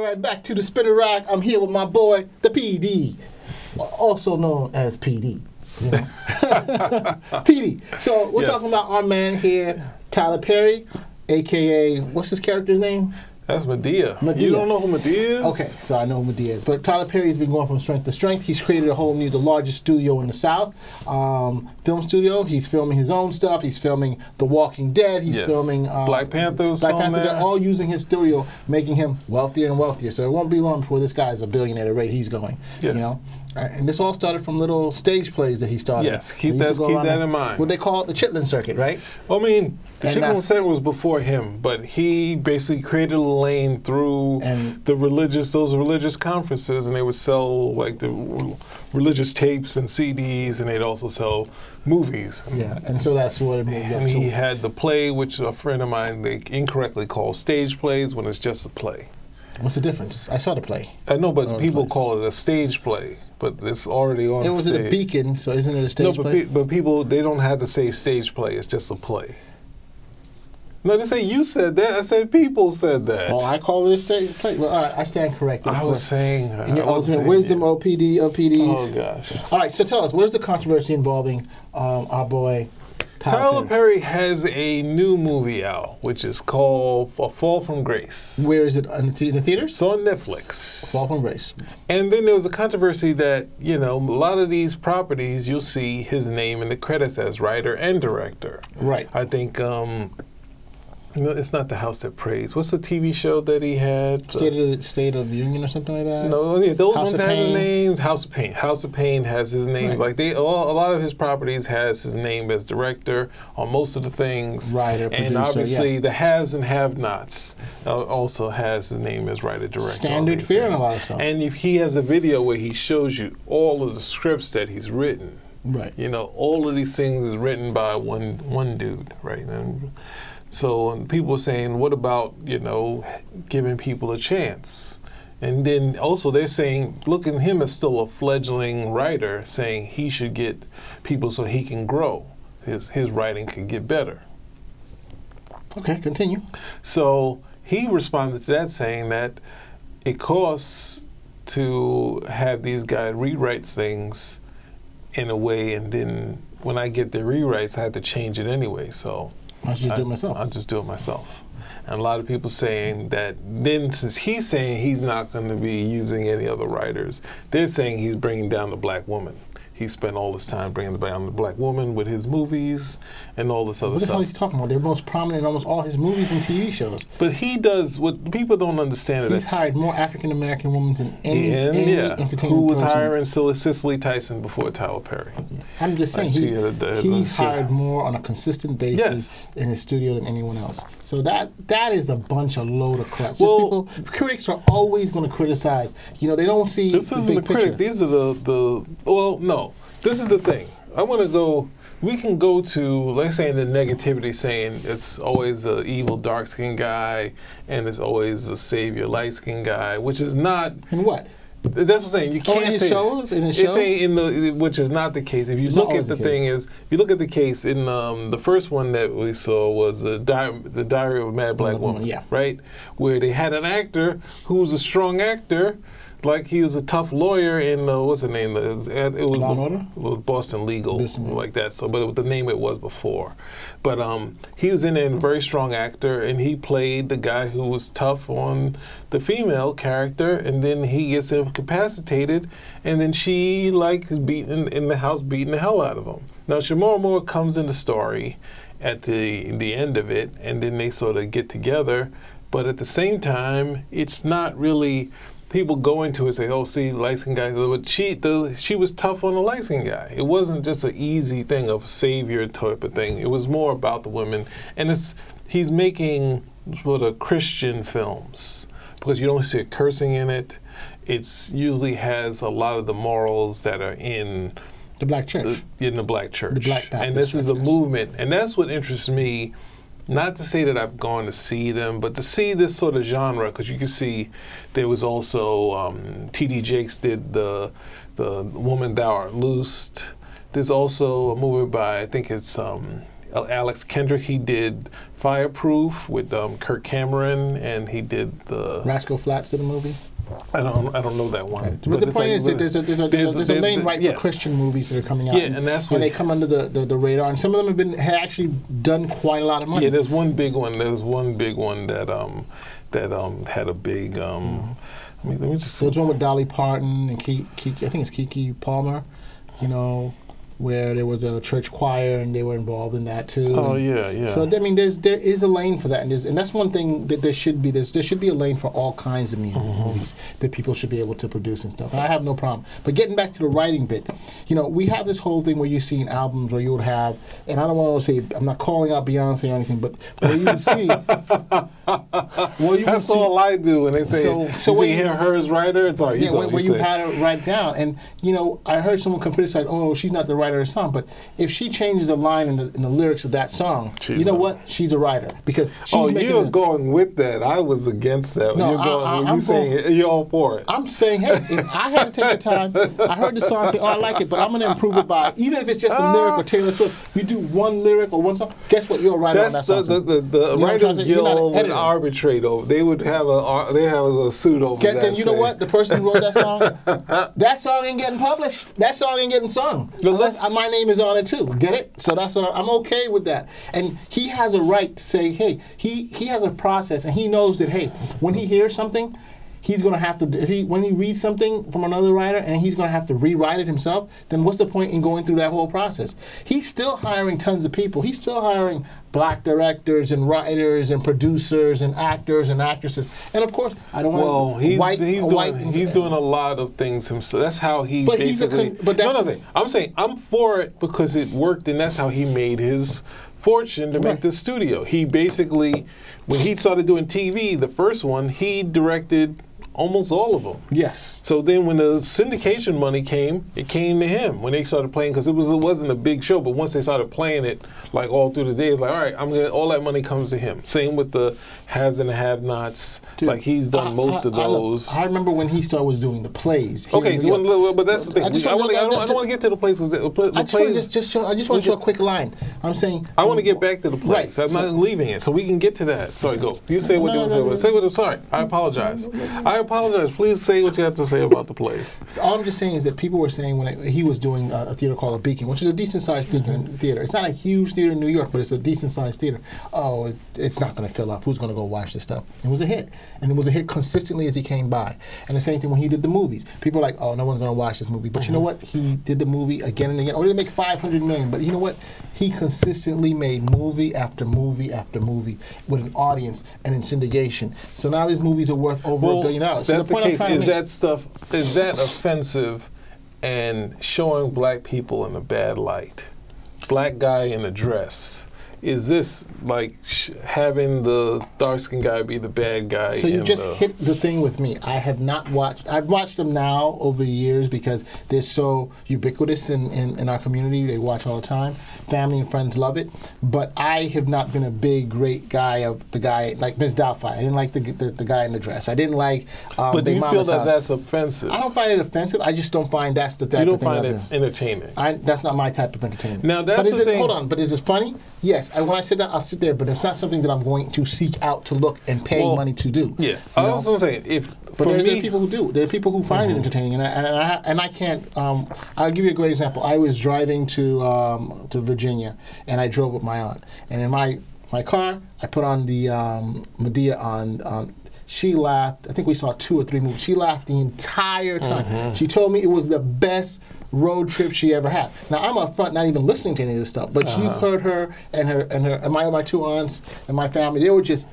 right, back to the Spinner Rack. I'm here with my boy, the PD, also known as PD. You know? PD. So we're talking about our man here, Tyler Perry, a.k.a. what's his character's name? That's Madea. Madea. You don't know who Madea is? Okay, so I know who Madea is. But Tyler Perry's been going from strength to strength. He's created the largest studio in the South, film studio. He's filming his own stuff. He's filming The Walking Dead. He's filming Black Panther. They're all using his studio, making him wealthier and wealthier. So it won't be long before this guy is a billionaire at the rate he's going. Yes. You know? And this all started from little stage plays that he started. Yes, keep that in mind. What they call it, the Chitlin Circuit, right? I mean, the Chitlin Circuit was before him, but he basically created a lane through those religious conferences, and they would sell like the religious tapes and CDs, and they'd also sell movies. Yeah, and so that's what it moved up to. And he had the play, which a friend of mine, they incorrectly call stage plays when it's just a play. What's the difference? I saw the play. I know, but people call it a stage play, but it's already on stage. It was at the Beacon, so isn't it a stage play? But people, they don't have to say stage play. It's just a play. No, they say you said that. I said people said that. Oh, I call it a stage play. Well, all right, I stand corrected. I was saying... In your ultimate wisdom, OPDs. Oh, gosh. All right, so tell us, what is the controversy involving our boy... Tyler Perry has a new movie out, which is called A Fall from Grace. Where is it? In the theaters? It's on Netflix. Fall from Grace. And then there was a controversy that, you know, a lot of these properties, you'll see his name in the credits as writer and director. Right. I think, no, it's not The House That Prays. What's the TV show that he had? State of Union or something like that? No, yeah, those ones have his name. House of Pain. House of Pain has his name. Right. Like a lot of his properties has his name as director on most of the things. Writer, producer, and obviously the haves and have-nots also has his name as writer, director. Standard fare in a lot of stuff. And if he has a video where he shows you all of the scripts that he's written. Right. You know, all of these things is written by one dude, right? And so people were saying, what about, you know, giving people a chance? And then also they're saying, look at him as still a fledgling writer, saying he should get people so he can grow. His writing can get better. Okay, continue. So he responded to that saying that it costs to have these guys rewrite things in a way, and then when I get the rewrites, I have to change it anyway, so... I'll just do it myself. I'll just do it myself. And a lot of people saying that then, since he's saying he's not going to be using any other writers, they're saying he's bringing down the black woman. He spent all this time bringing down the black woman with his movies and all this other stuff. What the hell is he talking about? They're most prominent in almost all his movies and TV shows. But he does what people don't understand. He's hired more African American women than any entertainment Who was person. hiring Cicely Tyson before Tyler Perry? I'm just saying he's hired more on a consistent basis in his studio than anyone else. So that is a bunch of load of crap. Well, critics are always going to criticize. You know, they don't see this the isn't big the critic. picture. These are no. This is the thing. We can go to, let's say, the negativity saying it's always an evil dark-skinned guy and it's always a savior light-skinned guy, which is not... In what? That's what I'm saying. You can't in his say shows? In his shows? Which is not the case. If you look at if you look at the case in the first one that we saw was the Diary of a Mad Black Woman, right? Where they had an actor who was a strong actor, like he was a tough lawyer in what's the name? It was Law and Order? It was Boston Legal, like that. So, but the name it was before. But he was in a very strong actor, and he played the guy who was tough on the female character, and then he gets incapacitated, and then she is beaten in the house, beating the hell out of him. Now, Shamora Moore comes in the story at the end of it, and then they sort of get together. But at the same time, it's not really. People go into it and say, oh, see, light-skinned guy. But she was tough on the light-skinned guy. It wasn't just an easy thing of a savior type of thing. It was more about the women. And he's making sort of Christian films because you don't see cursing in it. It usually has a lot of the morals that are in the black church. In the black church. The black Baptist and this is a movement. And that's what interests me. Not to say that I've gone to see them, but to see this sort of genre, because you can see there was also T.D. Jakes did the Woman Thou Art Loosed. There's also a movie by, I think it's Alex Kendrick. He did Fireproof with Kirk Cameron, and he did the Rascal Flatts did a movie. I don't know that one. Right. But the point is that there's a lane right for Christian movies that are coming out. Yeah, and that's what they come under the radar, and some of them have actually done quite a lot of money. Yeah, there's one big one. There's one big one that had a big. Let me just. So there's one with Dolly Parton and Kiki, I think it's Kiki Palmer, where there was a church choir and they were involved in that too. Oh yeah. So I mean, there is a lane for that, and that's one thing that there should be. There should be a lane for all kinds of movies that people should be able to produce and stuff. And I have no problem. But getting back to the writing bit, we have this whole thing where you see in albums where you would have, and I don't want to say I'm not calling out Beyonce or anything, but where you would see. That's all I do when they say. So when you hear her as writer, it's like where you had her write down, and I heard someone criticize, oh, she's not the writer of the song, but if she changes a line in the lyrics of that song, what? She's a writer because she's making. You're going with that. I was against that. No, I'm saying you're all for it. I'm saying, hey, if I had to take the time, I heard the song, I say, oh, I like it, but I'm going to improve it by, even if it's just a lyric or Taylor Swift, you do one lyric or one song. Guess what? You're a writer on that song. The Writers Guild would arbitrate over. They would have a suit over that. Then you know what? The person who wrote that song ain't getting published. That song ain't getting sung. My name is on it too. Get it? So that's what I'm okay with that. And he has a right to say, hey, he has a process, and he knows that, hey, when he hears something, he's going to have to, when he reads something from another writer and he's going to have to rewrite it himself, then what's the point in going through that whole process? He's still hiring tons of people. He's still hiring black directors and writers and producers and actors and actresses. And of course, I don't want he's doing a lot of things himself. That's how he I'm saying I'm for it because it worked, and that's how he made his fortune to make the studio. He basically, when he started doing TV, the first one, he directed almost all of them. Yes. So then when the syndication money came, it came to him when they started playing, because it wasn't a big show, but once they started playing it like all through the day, it's like, all right, all that money comes to him. Same with the haves and the have-nots. Dude, like he's done most of those. I remember when he was doing the plays. Okay, but that's the thing. I don't want to get to the plays. I just want to show a quick line. I'm saying I want to get back to the plays. Right, I'm not leaving it, so we can get to that. Sorry, go. You say what you want to say. Say what I'm sorry. I apologize. I apologize. Please say what you have to say about the plays. So all I'm just saying is that people were saying when he was doing a theater called The Beacon, which is a decent-sized theater. It's not a huge theater in New York, but it's a decent-sized theater. Oh, it's not going to fill up. Who's going to go watch this stuff? It was a hit. And it was a hit consistently as he came by. And the same thing when he did the movies. People are like, oh, no one's going to watch this movie. But you know what? He did the movie again and again. Or he didn't make $500 million. But you know what? He consistently made movie after movie after movie with an audience and in syndication. So now these movies are worth over $1 billion. So that's the case. Is that offensive and showing black people in a bad light? Black guy in a dress. Is this like having the dark-skinned guy be the bad guy? So you just hit the thing with me. I've watched them now over the years because they're so ubiquitous in our community. They watch all the time. Family and friends love it. But I have not been a big, great guy of the guy, like Ms. Doubtfire. I didn't like the guy in the dress. I didn't like But do you feel that's offensive? I don't find it offensive. I just don't find that's the type of thing. You don't find it entertaining? That's not my type of entertainment. Now, that's the thing. Hold on. But is it funny? Yes. When I sit down, I'll sit there, but it's not something that I'm going to seek out to look and pay money to do. Yeah, I was going to say, there are people who do. There are people who find it entertaining, and I can't. I'll give you a great example. I was driving to Virginia, and I drove with my aunt, and in my car, I put on the Madea on. She laughed. I think we saw 2 or 3 movies. She laughed the entire time. She told me it was the best road trip she ever had. Now I'm up front, not even listening to any of this stuff, but you heard her and my 2 aunts and my family. They were just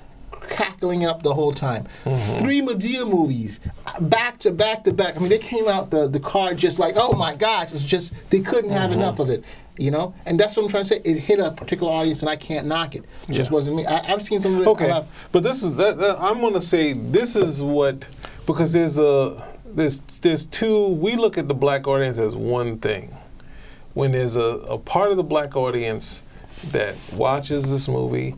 cackling up the whole time. 3 Madea movies, back to back to back. I mean, they came out the car just like, oh my gosh! It's just they couldn't have enough of it. And that's what I'm trying to say. It hit a particular audience, and I can't knock it. It just wasn't me. I've seen some of it. Okay, but this is I'm going to say this is what, because there's 2. We look at the black audience as one thing. When there's a part of the black audience that watches this movie,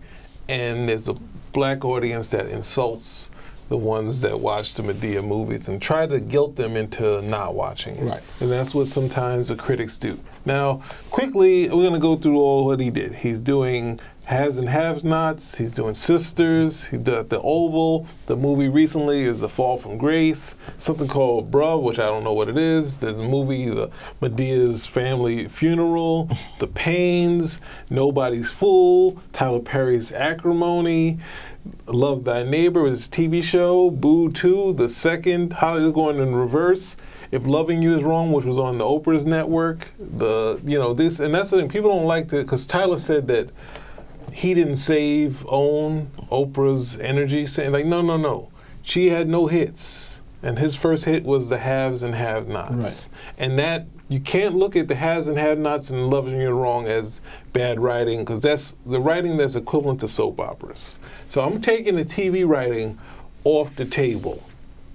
and there's a black audience that insults the ones that watch the Madea movies and try to guilt them into not watching it. Right. And that's what sometimes the critics do. Now, quickly, we're going to go through all what he did. He's doing Has and Have-Nots. He's doing Sisters. He did The Oval. The movie recently is The Fall from Grace. Something called Bruh, which I don't know what it is. There's a movie, the Medea's Family Funeral, The Pains, Nobody's Fool, Tyler Perry's Acrimony, Love Thy Neighbor is TV show, Boo 2, the second, Hollywood going in reverse. If Loving You Is Wrong, which was on the Oprah's network, this, and that's the thing, people don't like that, because Tyler said that he didn't own Oprah's energy, saying like, no. She had no hits. And his first hit was the Haves and Have-Nots. Right. And that, you can't look at the Haves and Have-Nots and Loving You Is Wrong as bad writing, because that's the writing that's equivalent to soap operas. So I'm taking the TV writing off the table,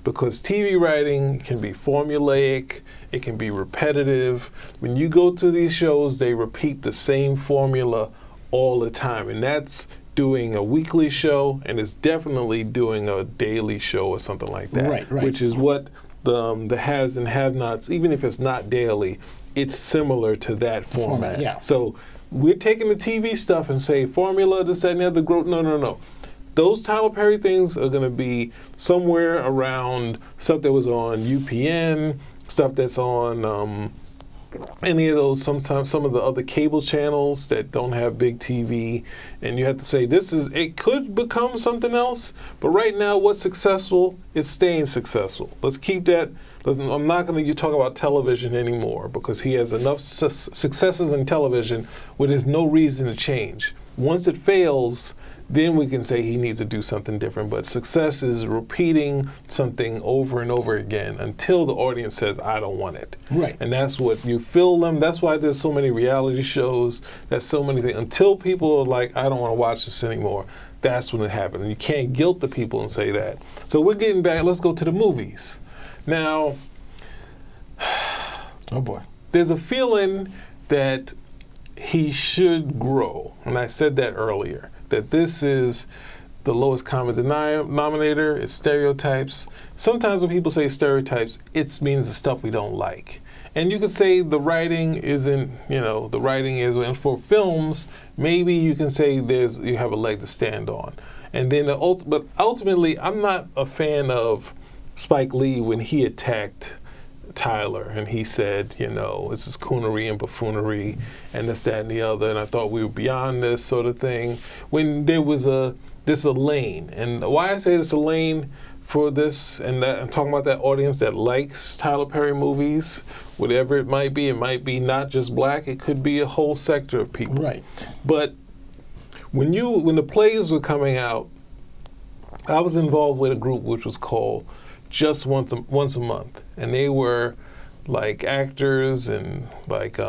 because TV writing can be formulaic, it can be repetitive. When you go to these shows, they repeat the same formula all the time, and that's doing a weekly show, and it's definitely doing a daily show or something like that. Right. Which is what the Haves and Have-Nots, even if it's not daily, it's similar to that format. Yeah. So we're taking the TV stuff and say formula, this, that, and the other growth. No. Those Tyler Perry things are going to be somewhere around stuff that was on UPN, stuff that's on any of those, sometimes some of the other cable channels that don't have big TV, and you have to say it could become something else, but right now what's successful is staying successful. Let's keep that. I'm not going to talk about television anymore, because he has enough successes in television where there's no reason to change. Once it fails, then we can say he needs to do something different. But success is repeating something over and over again until the audience says, I don't want it. Right. And that's what you fill them. That's why there's so many reality shows. There's so many things. Until people are like, I don't want to watch this anymore, that's when it happens. And you can't guilt the people and say that. So we're getting back. Let's go to the movies. Now, oh boy, there's a feeling that he should grow. And I said that earlier, that this is the lowest common denominator, is stereotypes. Sometimes when people say stereotypes, it means the stuff we don't like. And you could say the writing isn't, the writing is, and for films, maybe you can say you have a leg to stand on. And then, but ultimately, I'm not a fan of Spike Lee when he attacked Tyler and he said, this is coonery and buffoonery and this, that, and the other, and I thought we were beyond this sort of thing. When there was a lane, and why I say there's a lane for this, and that I'm talking about that audience that likes Tyler Perry movies, whatever it might be not just black, it could be a whole sector of people. Right. But when the plays were coming out, I was involved with a group which was called Just Once a Month, and they were like actors and like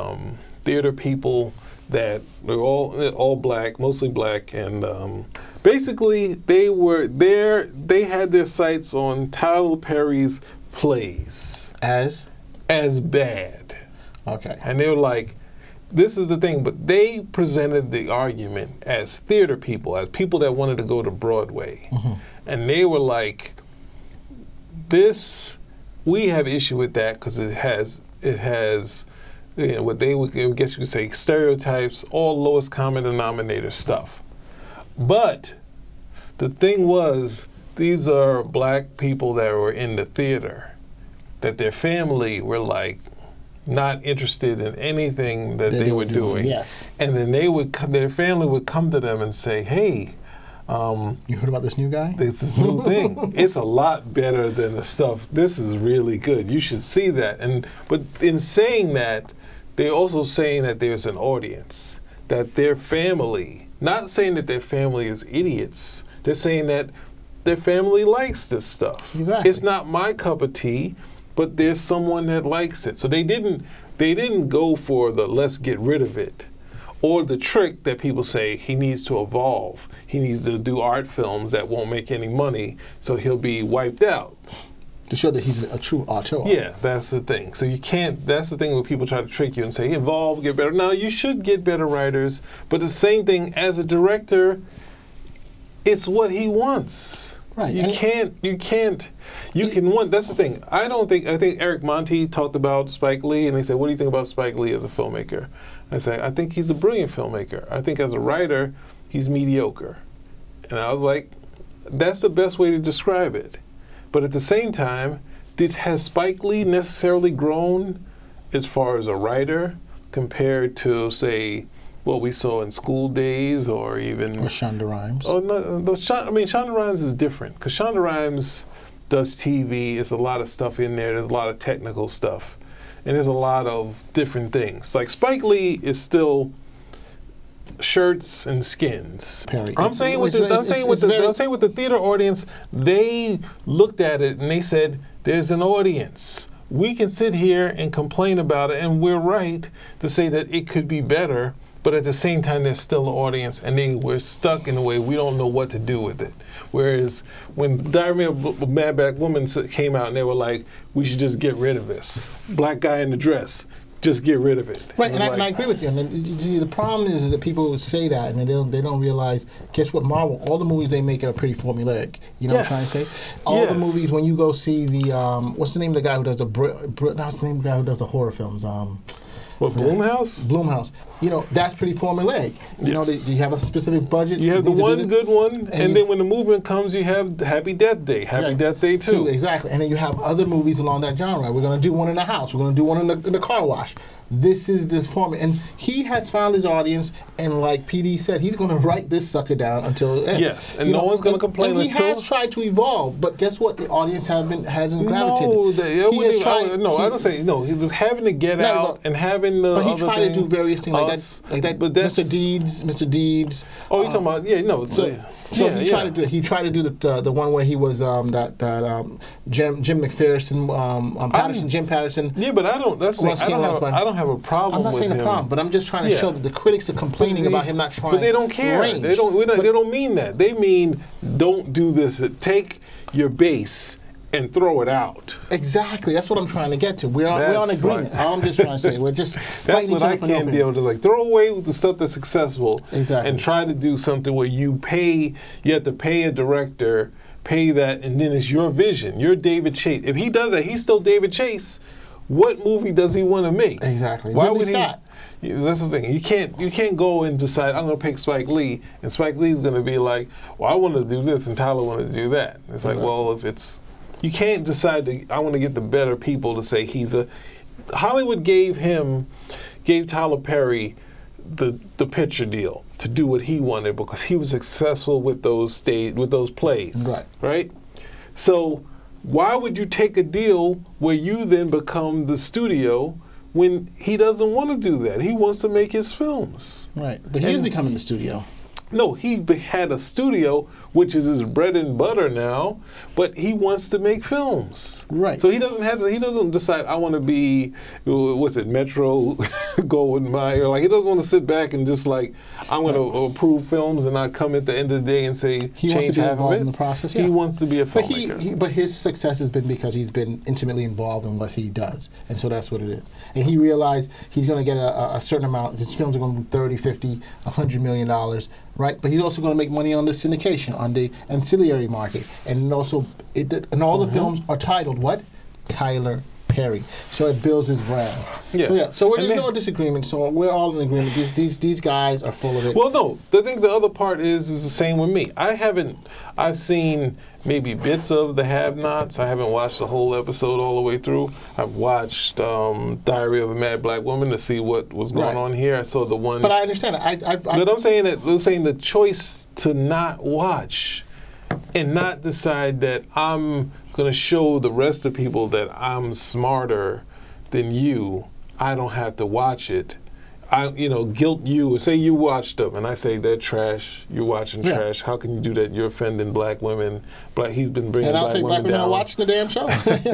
theater people that were all black, mostly black, and basically they were there. They had their sights on Tyler Perry's plays as bad. Okay. And they were like, this is the thing, but they presented the argument as theater people, as people that wanted to go to Broadway, and they were like, we have issue with that because it has what they would, I guess you could say, stereotypes, all lowest common denominator stuff. But the thing was, these are black people that were in the theater, that their family were like not interested in anything that they were doing. Yes. And then their family would come to them and say, hey, you heard about this new guy? It's this new thing. It's a lot better than the stuff. This is really good. You should see that. But in saying that, they're also saying that there's an audience, that their family, not saying that their family is idiots, they're saying that their family likes this stuff. Exactly. It's not my cup of tea, but there's someone that likes it. So they didn't go for the let's get rid of it, or the trick that people say he needs to evolve. He needs to do art films that won't make any money, so he'll be wiped out. To show that he's a true auteur. Yeah, that's the thing. So you can't, that's the thing when people try to trick you and say, evolve, get better. Now, you should get better writers, but the same thing as a director, it's what he wants. Right. You can want. That's the thing. I think Eric Monti talked about Spike Lee, and they said, "What do you think about Spike Lee as a filmmaker?" I say, "I think he's a brilliant filmmaker. I think as a writer, he's mediocre." And I was like, "That's the best way to describe it." But at the same time, has Spike Lee necessarily grown as far as a writer compared to, say, what we saw in School Days or even... Or Shonda Rhimes. Oh, no, Shonda Rhimes is different because Shonda Rhimes does TV. There's a lot of stuff in there. There's a lot of technical stuff. And there's a lot of different things. Like Spike Lee is still shirts and skins. Perry. I'm saying with the theater audience, they looked at it and they said, there's an audience. We can sit here and complain about it, and we're right to say that it could be better, but at the same time, there's still an audience, and we're stuck in a way we don't know what to do with it. Whereas when Diary of a Mad Black Woman came out, and they were like, we should just get rid of this. Black guy in the dress. Just get rid of it. Right, and I agree with you. And then, the problem is that people say that, and they don't realize. Guess what? Marvel, all the movies they make are pretty formulaic. You know what I'm trying to say? All the movies. When you go see the what's the name of the guy who does the that's the name of the guy who does the horror films. What, Blumhouse? Blumhouse. You know, that's pretty formulaic. You know, you have a specific budget. You have the one good one, and then when the movement comes, you have Happy Death Day. Happy Death Day 2. Exactly. And then you have other movies along that genre. We're going to do one in the house. We're going to do one in the car wash. This is the format. And he has found his audience, and like PD said, he's going to write this sucker down until... Yes, and no one's going to complain until... And he has tried to evolve, but guess what? The audience hasn't gravitated. I don't say... No, he was having to get out and having the But he tried to do various things like that. But Mr. Deeds. Oh, you're talking about... Yeah, no. So he tried to do the one where he was Jim McPherson, Jim Patterson. Yeah, but I don't have a problem. I'm not saying a problem, but I'm just trying to show that the critics are complaining about him not trying. But they don't care. Range. They don't mean that. They mean don't do this. Take your base and throw it out. Exactly. That's what I'm trying to get to. We're on agreement. All I'm just trying to say, we're just that's what I can't deal with. Throw away with the stuff that's successful and try to do something where you have to pay a director, pay that, and then it's your vision. You're David Chase. If he does that, he's still David Chase. What movie does he want to make? Exactly. Why would he? That's the thing. You can't go and decide I'm going to pick Spike Lee, and Spike Lee's going to be like, well, I want to do this, and Tyler want to do that. It's like, well, if it's you can't decide I want to get the better people to say Hollywood gave Tyler Perry the picture deal to do what he wanted because he was successful with those plays. Right? So why would you take a deal where you then become the studio when he doesn't want to do that? He wants to make his films. Right. But he is becoming the studio. No, he had a studio, which is his bread and butter now, but he wants to make films. Right. So he doesn't decide, I want to be, Metro Goldwyn Mayer. Like, he doesn't want to sit back and just like, I'm going to approve films and not come at the end of the day and say, he wants to be involved in the process. Yeah. He wants to be a filmmaker. But his success has been because he's been intimately involved in what he does. And so that's what it is. And he realized he's going to get a certain amount. His films are going to be 30, 50, $100 million. Right, but he's also going to make money on the syndication, on the ancillary market, and also, all the films are titled what? Tyler Perry. So it builds his brand. Yeah. So there's no disagreement. So we're all in agreement. These guys are full of it. Well, no, the other part is the same with me. I've seen maybe bits of the Have-Nots. I haven't watched the whole episode all the way through. I've watched Diary of a Mad Black Woman to see what was going on here. I saw the one. But I understand. But I'm saying the choice to not watch and not decide that I'm going to show the rest of the people that I'm smarter than you. I don't have to watch it. Guilt you. Say you watched them, and I say they're trash. You're watching trash. How can you do that? You're offending black women. He's been bringing black women down. And I'll say black women are watching the damn show.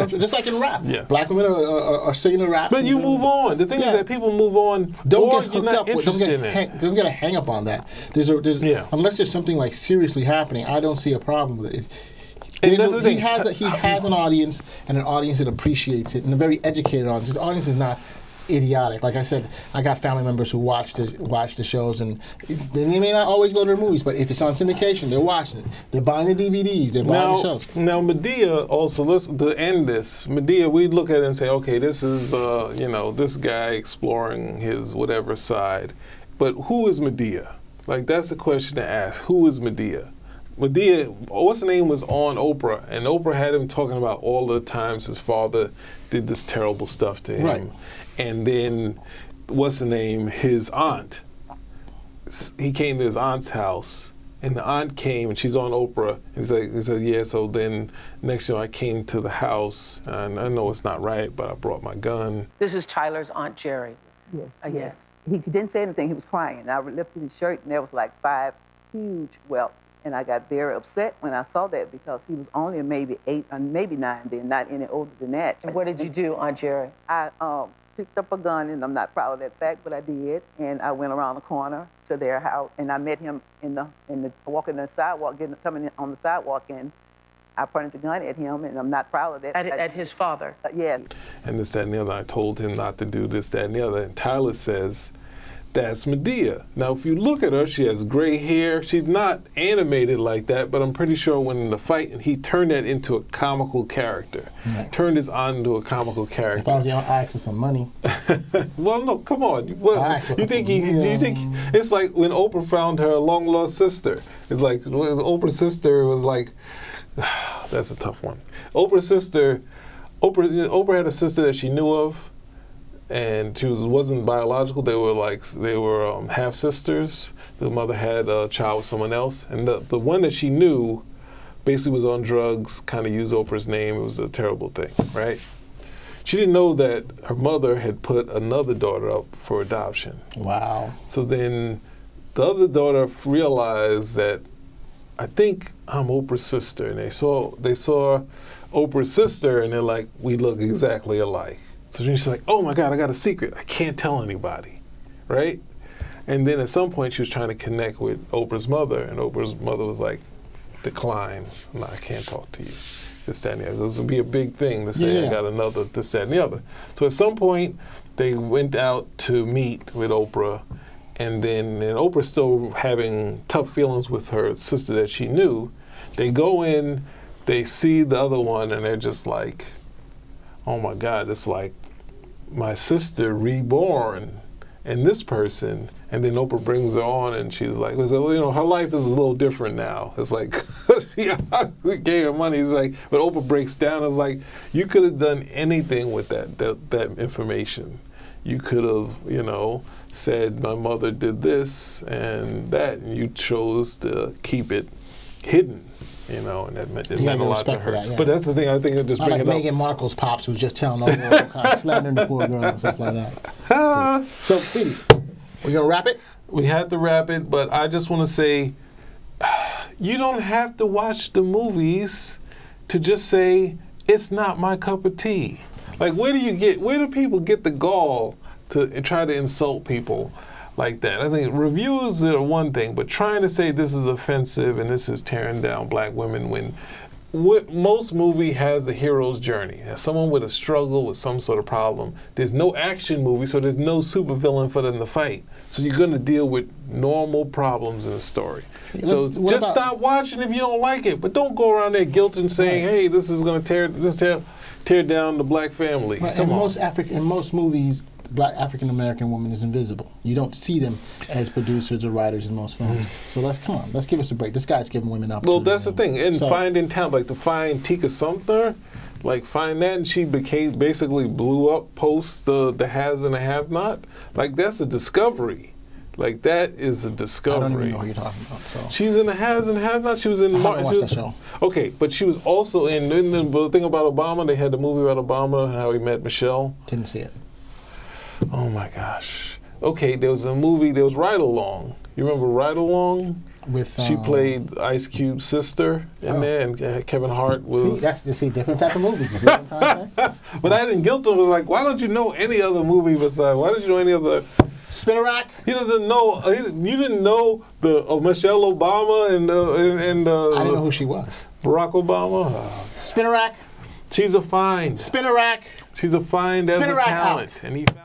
Just like in rap. Yeah. Black women are singing the rap. But you move on. The thing is that people move on. Don't get hooked up. Don't get a hang up on that. Unless there's something like seriously happening, I don't see a problem with it. He has an audience, and an audience that appreciates it, and a very educated audience. His audience is not idiotic. Like I said, I got family members who watch the shows, and they may not always go to the movies, but if it's on syndication, they're watching it. They're buying the DVDs. They're buying the shows. Now, Madea also, to end this, Madea, we look at it and say, okay, this is, this guy exploring his whatever side. But who is Madea? Like, that's the question to ask. Who is Madea? Madea, what's the name, was on Oprah, and Oprah had him talking about all the times his father did this terrible stuff to him. Right. And then, what's the name, his aunt, he came to his aunt's house, and the aunt came, and she's on Oprah, and he said, yeah, so then next year I came to the house, and I know it's not right, but I brought my gun. This is Tyler's Aunt Jerry. Yes, I guess. He didn't say anything. He was crying. And I lifted his shirt, and there was like 5 huge welts. And I got very upset when I saw that because he was only maybe 8 or maybe 9 then, not any older than that. And what did you do, Aunt Jerry? I picked up a gun, and I'm not proud of that fact, but I did. And I went around the corner to their house, and I met him walking the sidewalk, coming in on the sidewalk, and I pointed the gun at him, and I'm not proud of that. At his father? Yes. And this, that, and the other. I told him not to do this, that, and the other. And Tyler says, that's Madea. Now, if you look at her, she has gray hair. She's not animated like that, but I'm pretty sure when in the fight, and he turned that into a comical character. Right. Turned his aunt into a comical character. If I was young, I asked for some money. Well, no, come on. Well, you think it's like when Oprah found her long lost sister. It's like Oprah's sister was like, that's a tough one. Oprah had a sister that she knew of, and she wasn't biological. They were half sisters. The mother had a child with someone else, and the one that she knew basically was on drugs, kind of used Oprah's name. It was a terrible thing, right? She didn't know that her mother had put another daughter up for adoption. Wow. So then the other daughter realized that, I think I'm Oprah's sister, and they saw Oprah's sister, and they're like, we look exactly alike. So she's like, oh my God, I got a secret. I can't tell anybody, right? And then at some point she was trying to connect with Oprah's mother, and Oprah's mother was like, decline. No, I can't talk to you. This, that, and the other. This would be a big thing to say, I got another, this, that, and the other. So at some point they went out to meet with Oprah, and Oprah's still having tough feelings with her sister that she knew. They go in, they see the other one, and they're just like, oh my God, it's like my sister reborn in this person. And then Oprah brings her on, and she's like, well, her life is a little different now. It's like, we gave her money. It's like, but Oprah breaks down. It's like, you could have done anything with that information. You could have, said my mother did this and that, and you chose to keep it hidden. And that meant a lot to her. That, yeah. But that's the thing, I think it just bring it up. Like Meghan Markle's pops who's just telling all kind of slandering the poor girl and stuff like that. So, Petey, we're going to wrap it? We had to wrap it, but I just want to say, you don't have to watch the movies to just say, it's not my cup of tea. Like, where do people get the gall to try to insult people like that? I think reviews are one thing, but trying to say this is offensive and this is tearing down black women when most movie has the hero's journey. As someone with a struggle, with some sort of problem. There's no action movie, so there's no supervillain for them to fight. So you're going to deal with normal problems in the story. So just stop watching if you don't like it, but don't go around there guilting saying, hey, this is going to tear down the black family. Right. In most movies, black African American woman is invisible. You don't see them as producers or writers in most films. So let's give us a break. This guy's giving women opportunity. Well, that's the thing. And finding talent, like to find Tika Sumter, like find that, and she basically blew up post the has and the have not. Like that's a discovery. Like that is a discovery. I don't even know what you're talking about. So she's in the has and have not. She was in. I haven't watched that show. Okay, but she was also in the thing about Obama. They had the movie about Obama and how he met Michelle. Didn't see it. Oh my gosh. Okay, there was a movie, there was Ride Along. You remember Ride Along? She played Ice Cube's sister in there, and Kevin Hart was... See, that's different type of movie. You see what I'm trying to say? But I didn't guilt him. I was like, why don't you know any other movie besides... Why don't you know any other... Spinner Rack? You didn't know the Michelle Obama and I didn't know who she was. Barack Obama? Spinner Rack? She's a find. Spinner Rack? She's a find as a talent. And he found